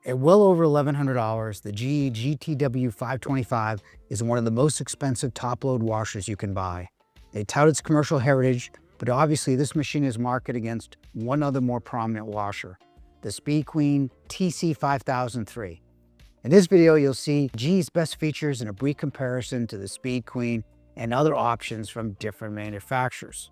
At well over $1,100, the GE GTW525 is one of the most expensive top-load washers you can buy. They tout its commercial heritage, but obviously this machine is marketed against one other more prominent washer, the Speed Queen TC5003. In this video, you'll see GE's best features in a brief comparison to the Speed Queen and other options from different manufacturers.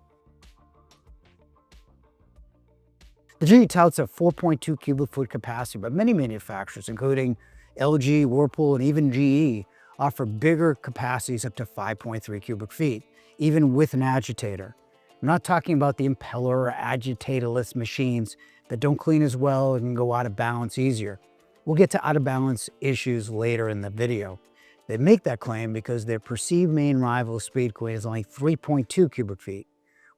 The GE touts a 4.2 cubic foot capacity, but many manufacturers, including LG, Whirlpool, and even GE, offer bigger capacities up to 5.3 cubic feet, even with an agitator. I'm not talking about the impeller or agitatorless machines that don't clean as well and can go out of balance easier. We'll get to out of balance issues later in the video. They make that claim because their perceived main rival, Speed Queen, is only 3.2 cubic feet,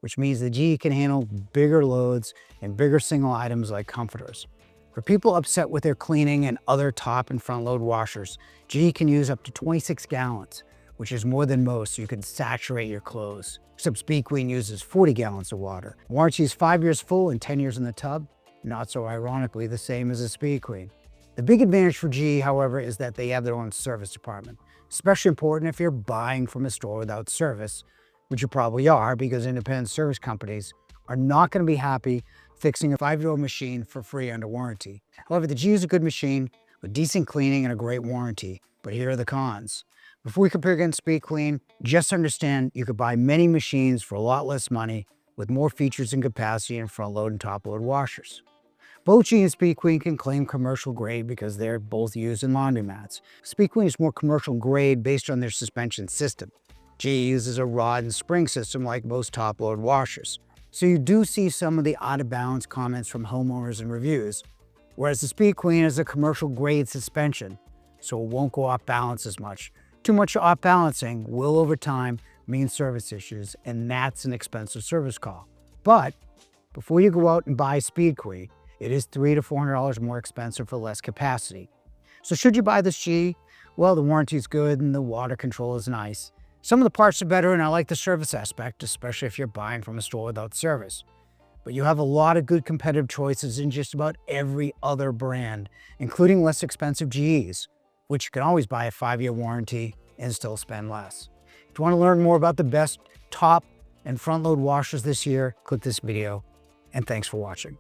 which means the GE can handle bigger loads and bigger single items like comforters. For people upset with their cleaning and other top and front load washers, GE can use up to 26 gallons, which is more than most, so you can saturate your clothes. Except Speed Queen uses 40 gallons of water. Warranty is 5 years full and 10 years in the tub, not so ironically the same as a Speed Queen. The big advantage for GE, however, is that they have their own service department, especially important if you're buying from a store without service, which you probably are because independent service companies are not going to be happy fixing a 5-year-old machine for free under warranty. However, the GE is a good machine with decent cleaning and a great warranty, but here are the cons. Before we compare against Speed Queen, just understand you could buy many machines for a lot less money with more features and capacity in front load and top load washers. Both GE and Speed Queen can claim commercial grade because they're both used in laundromats. Speed Queen is more commercial grade based on their suspension system. GE uses a rod and spring system like most top-load washers. So you do see some of the out-of-balance comments from homeowners and reviews, whereas the Speed Queen has a commercial grade suspension, so it won't go off balance as much. Too much off balancing will over time mean service issues, and that's an expensive service call. But before you go out and buy Speed Queen, it is $300 to $400 more expensive for less capacity. So should you buy this GE? Well, the warranty is good and the water control is nice. Some of the parts are better and I like the service aspect, especially if you're buying from a store without service. But you have a lot of good competitive choices in just about every other brand, including less expensive GEs, which you can always buy a 5-year warranty and still spend less. If you want to learn more about the best top and front load washers this year, click this video, and thanks for watching.